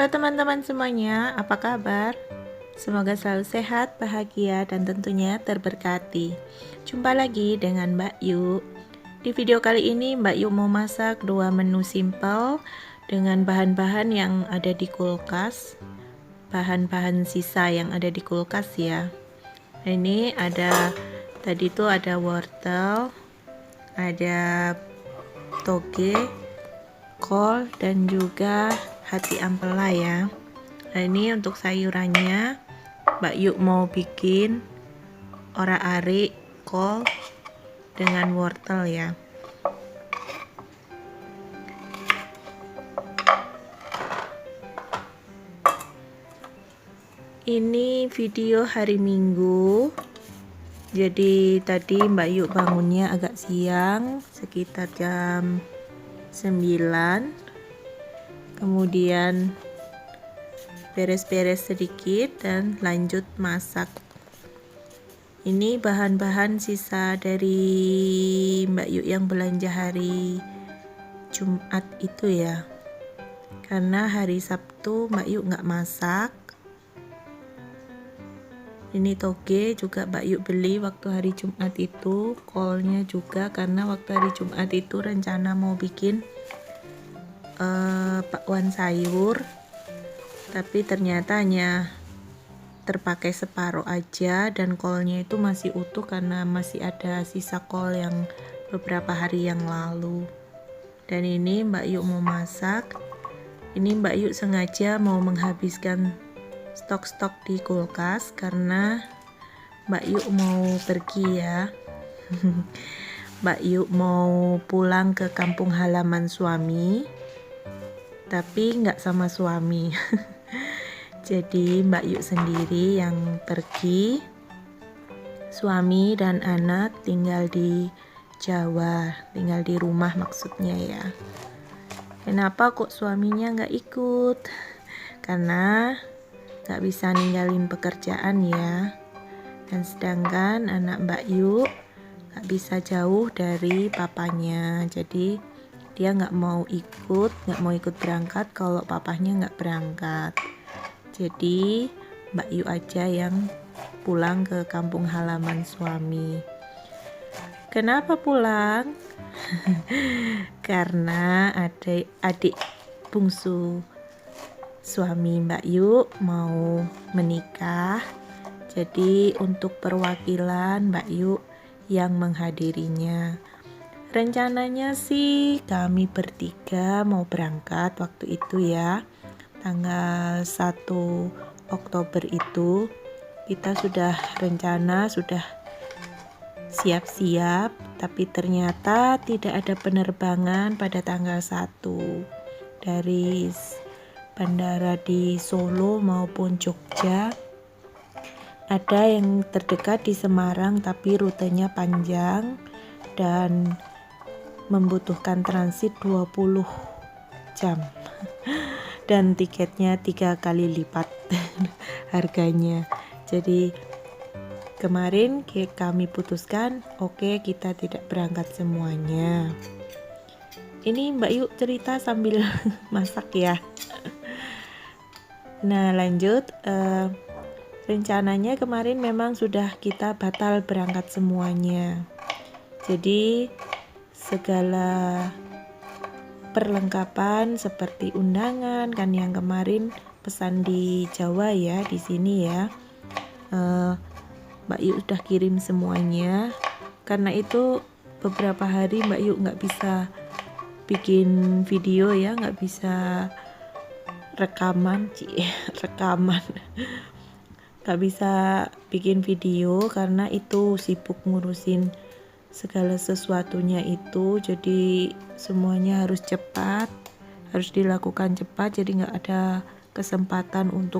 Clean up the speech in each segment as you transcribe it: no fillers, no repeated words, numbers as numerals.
Halo teman-teman semuanya, apa kabar? Semoga selalu sehat, bahagia, dan tentunya terberkati. Jumpa lagi dengan Mbak Yu. Di video kali ini Mbak Yu mau masak dua menu simple dengan bahan-bahan yang ada di kulkas. Bahan-bahan sisa yang ada di kulkas ya. Ini ada, tadi itu ada wortel, ada toge, kol, dan juga hati ampela ya. Nah ini untuk sayurannya Mbak Yuk mau bikin orak-arik, kol dengan wortel ya. Ini video hari Minggu. Jadi tadi Mbak Yuk bangunnya agak siang, sekitar jam 9. Kemudian beres-beres sedikit dan lanjut masak. Ini bahan-bahan sisa dari Mbak Yuk yang belanja hari Jumat itu ya, karena hari Sabtu Mbak Yuk nggak masak. Ini toge juga Mbak Yuk beli waktu hari Jumat itu, kolnya juga karena waktu hari Jumat itu rencana mau bikin bakwan sayur, tapi ternyata hanya terpakai separuh aja dan kolnya itu masih utuh karena masih ada sisa kol yang beberapa hari yang lalu. Dan ini Mbak Yuk mau masak. Ini Mbak Yuk sengaja mau menghabiskan stok-stok di kulkas karena Mbak Yuk mau pergi ya. Mbak Yuk mau pulang ke kampung halaman suami, tapi nggak sama suami. Jadi Mbak Yuk sendiri yang pergi, suami dan anak tinggal di Jawa, tinggal di rumah maksudnya ya. Kenapa kok suaminya nggak ikut? Karena nggak bisa ninggalin pekerjaan ya. Dan sedangkan anak Mbak Yuk nggak bisa jauh dari papanya, jadi dia nggak mau ikut berangkat kalau papahnya nggak berangkat. Jadi Mbak Yu aja yang pulang ke kampung halaman suami. Kenapa pulang? Karena adik bungsu suami Mbak Yu mau menikah. Jadi untuk perwakilan Mbak Yu yang menghadirinya. Rencananya sih kami bertiga mau berangkat waktu itu ya, tanggal 1 Oktober itu kita sudah rencana, sudah siap-siap, tapi ternyata tidak ada penerbangan pada tanggal 1 dari bandara di Solo maupun Jogja. Ada yang terdekat di Semarang tapi rutenya panjang dan membutuhkan transit 20 jam dan tiketnya 3 kali lipat harganya. Jadi kemarin kami putuskan oke, kita tidak berangkat semuanya. Ini Mbak Yuk cerita sambil masak ya. Nah lanjut, rencananya kemarin memang sudah kita batal berangkat semuanya. Jadi segala perlengkapan seperti undangan kan yang kemarin pesan di Jawa ya, di sini ya, Mbak Yuk udah kirim semuanya. Karena itu beberapa hari Mbak Yuk nggak bisa bikin video ya, nggak bisa rekaman nggak bisa bikin video karena itu sibuk ngurusin segala sesuatunya itu. Jadi semuanya harus cepat, harus dilakukan cepat, jadi nggak ada kesempatan untuk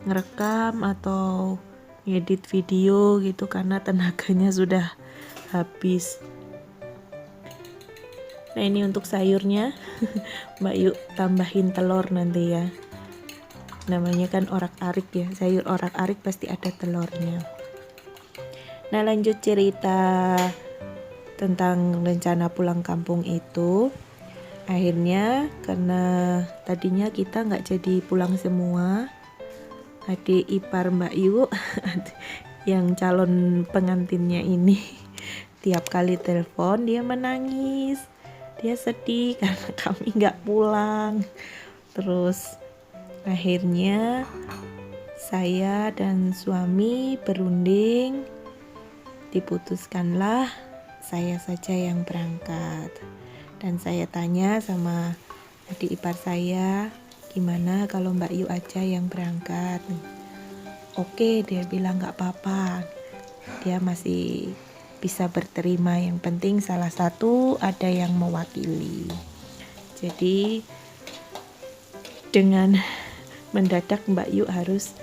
ngerekam atau ngedit video gitu karena tenaganya sudah habis. Nah ini untuk sayurnya Mbak Yuk tambahin telur nanti ya, namanya kan orak-arik ya, sayur orak-arik pasti ada telurnya. Nah lanjut cerita tentang rencana pulang kampung itu. Akhirnya karena tadinya kita nggak jadi pulang semua, adik ipar Mbak Yu yang calon pengantinnya ini tiap kali telepon dia menangis, dia sedih karena kami nggak pulang. Terus akhirnya saya dan suami berunding, diputuskanlah saya saja yang berangkat. Dan saya tanya sama adik ipar saya, gimana kalau Mbak Yu aja yang berangkat? Oke, dia bilang nggak apa-apa, dia masih bisa berterima, yang penting salah satu ada yang mewakili. Jadi dengan mendadak Mbak Yu harus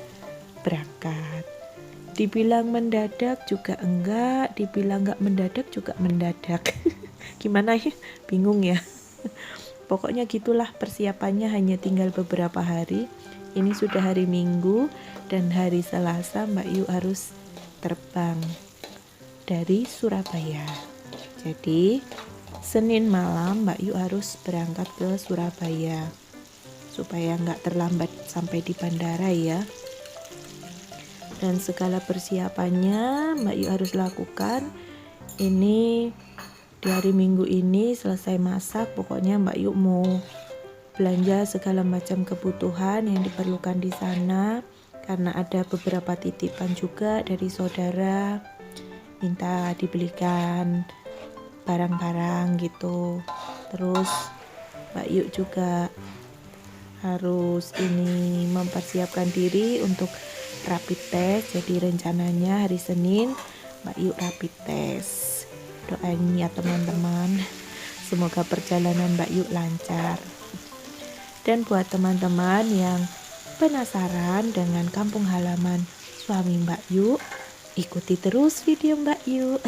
berangkat. Dibilang mendadak juga enggak, dibilang nggak mendadak juga mendadak. Gimana ya? Bingung ya. Pokoknya gitulah persiapannya, hanya tinggal beberapa hari. Ini sudah hari Minggu dan hari Selasa Mbak Yu harus terbang dari Surabaya. Jadi Senin malam Mbak Yu harus berangkat ke Surabaya supaya nggak terlambat sampai di bandara ya. Dan segala persiapannya Mbak Yu harus lakukan. Ini di hari Minggu ini selesai masak, pokoknya Mbak Yu mau belanja segala macam kebutuhan yang diperlukan di sana, karena ada beberapa titipan juga dari saudara minta dibelikan barang-barang gitu. Terus Mbak Yu juga harus ini mempersiapkan diri untuk rapid test. Jadi rencananya hari Senin Mbak Yu rapid test. Doain ya teman-teman, semoga perjalanan Mbak Yu lancar. Dan buat teman-teman yang penasaran dengan kampung halaman suami Mbak Yu, ikuti terus video Mbak Yu.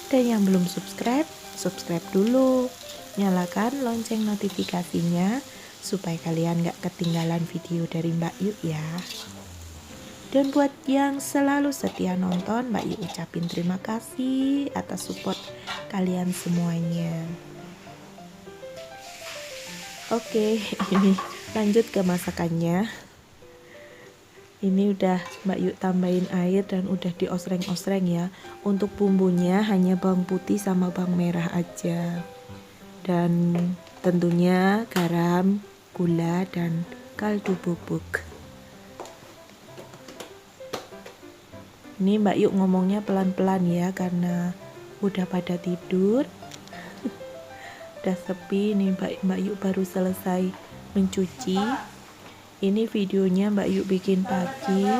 Dan yang belum subscribe, subscribe dulu, nyalakan lonceng notifikasinya supaya kalian gak ketinggalan video dari Mbak Yu ya. Dan buat yang selalu setia nonton, Mbak Yu ucapin terima kasih atas support kalian semuanya. Oke, ini lanjut ke masakannya. Ini udah Mbak Yu tambahin air dan udah diosreng-osreng ya. Untuk bumbunya hanya bawang putih sama bawang merah aja. Dan tentunya garam, gula, dan kaldu bubuk. Ini Mbak Yu ngomongnya pelan-pelan ya, karena udah pada tidur. Udah sepi nih, Mbak Yu baru selesai mencuci. Ini videonya Mbak Yu bikin pagi,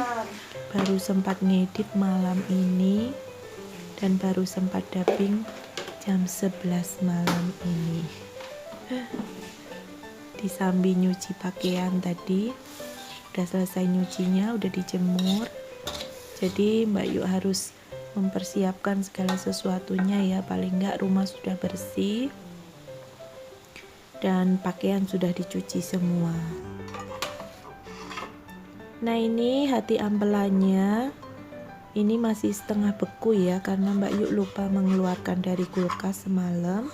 baru sempat ngedit malam ini, dan baru sempat dubbing jam 11 malam ini. Disambi nyuci pakaian tadi, udah selesai nyucinya, udah dijemur. Jadi Mbak Yu harus mempersiapkan segala sesuatunya ya, paling enggak rumah sudah bersih dan pakaian sudah dicuci semua. Nah ini hati ampelannya, ini masih setengah beku ya, karena Mbak Yu lupa mengeluarkan dari kulkas semalam.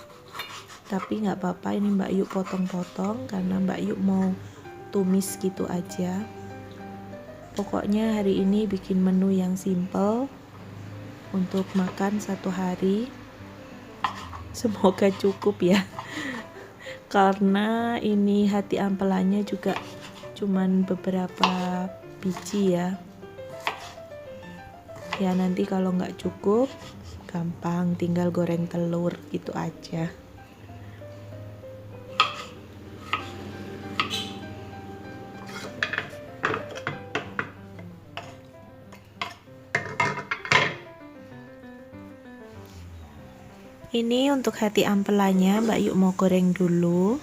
Tapi nggak apa-apa, ini Mbak Yu potong-potong karena Mbak Yu mau tumis gitu aja. Pokoknya hari ini bikin menu yang simple untuk makan satu hari. Semoga cukup ya. Karena ini hati ampelannya juga cuman beberapa biji ya. Ya nanti kalau nggak cukup, gampang tinggal goreng telur gitu aja. Ini untuk hati ampelannya Mbak Yu mau goreng dulu.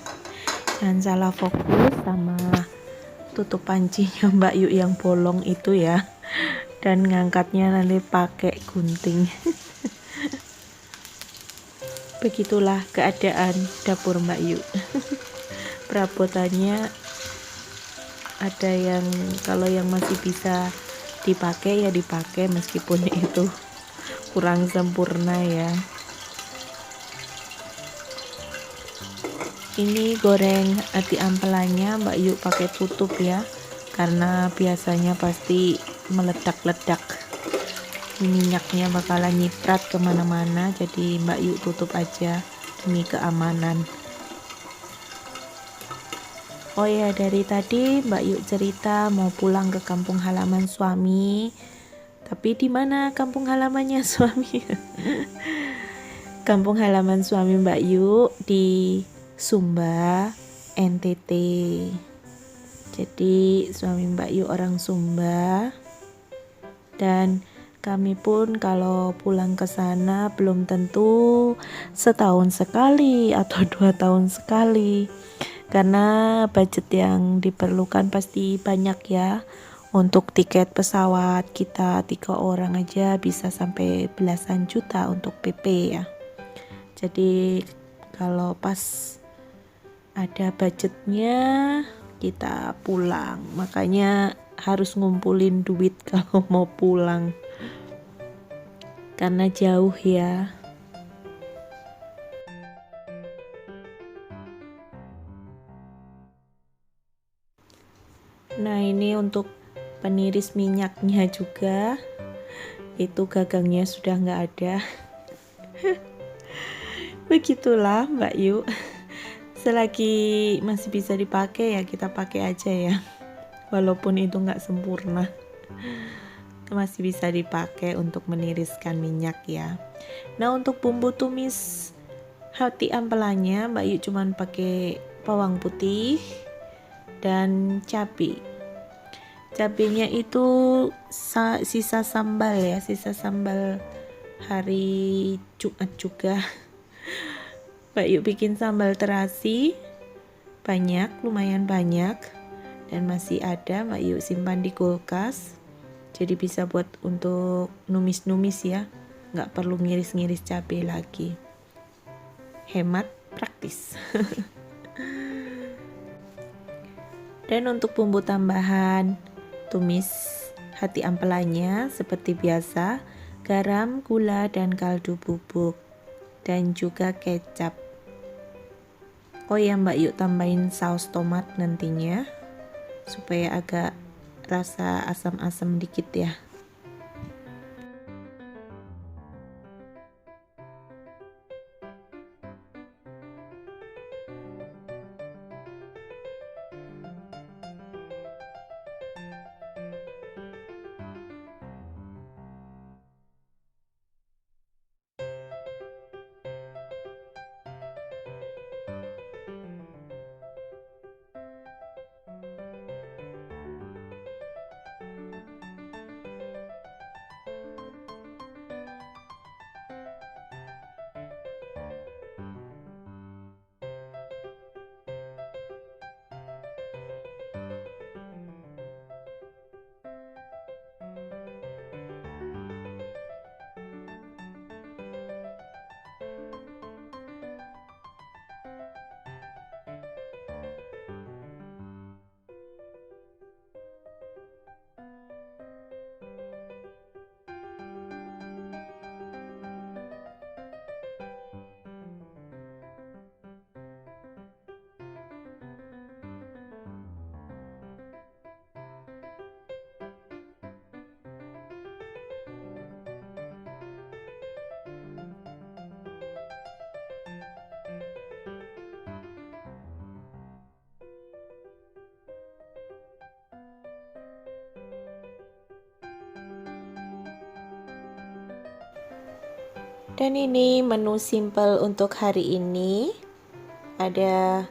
Jangan salah fokus sama tutup pancinya Mbak Yu yang bolong itu ya. Dan ngangkatnya nanti pakai gunting. Begitulah keadaan dapur Mbak Yu. Perabotannya ada yang kalau yang masih bisa dipakai ya dipakai, meskipun itu kurang sempurna ya. Ini goreng ati ampelannya Mbak Yu pakai tutup ya, karena biasanya pasti meledak-ledak, minyaknya bakalan nyiprat kemana-mana, jadi Mbak Yu tutup aja demi keamanan. Oh ya, dari tadi Mbak Yu cerita mau pulang ke kampung halaman suami. Tapi di mana kampung halamannya suami? Kampung halaman suami Mbak Yu di Sumba, NTT. Jadi suami Mbak Yu orang Sumba. Dan kami pun kalau pulang ke sana belum tentu setahun sekali atau 2 tahun sekali. Karena budget yang diperlukan pasti banyak ya. Untuk tiket pesawat kita 3 orang aja bisa sampai belasan juta untuk PP ya. Jadi kalau pas ada budgetnya kita pulang. Makanya harus ngumpulin duit kalau mau pulang. Karena jauh ya. Nah, ini untuk peniris minyaknya juga. Itu gagangnya sudah nggak ada. Begitulah Mbak Yu. Selagi masih bisa dipakai ya kita pakai aja ya. Walaupun itu nggak sempurna, masih bisa dipakai untuk meniriskan minyak ya. Nah, untuk bumbu tumis hati ampelannya Mbak Yu cuman pakai bawang putih dan cabai. Cabenya itu sisa sambal ya, sisa sambal hari Jumat juga. Mbak Yu bikin sambal terasi banyak, lumayan banyak, dan masih ada. Mbak Yu simpan di kulkas, jadi bisa buat untuk numis-numis ya, nggak perlu ngiris-ngiris cabai lagi, hemat, praktis. Dan untuk bumbu tambahan tumis hati ampelannya seperti biasa, garam, gula, dan kaldu bubuk, dan juga kecap. Oh ya, Mbak Yu tambahin saus tomat nantinya supaya agak rasa asam-asam dikit ya. Dan ini menu simple untuk hari ini. Ada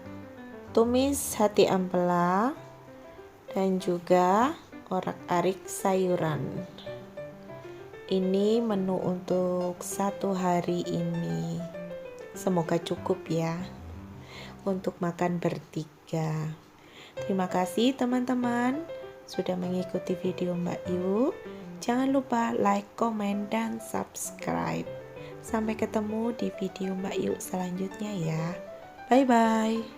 tumis hati ampela dan juga orak-arik sayuran. Ini menu untuk 1 hari ini. Semoga cukup ya untuk makan bertiga. Terima kasih teman-teman sudah mengikuti video Mbak Yu. Jangan lupa like, komen, dan subscribe. Sampai ketemu di video Mbak Yu selanjutnya ya. Bye-bye.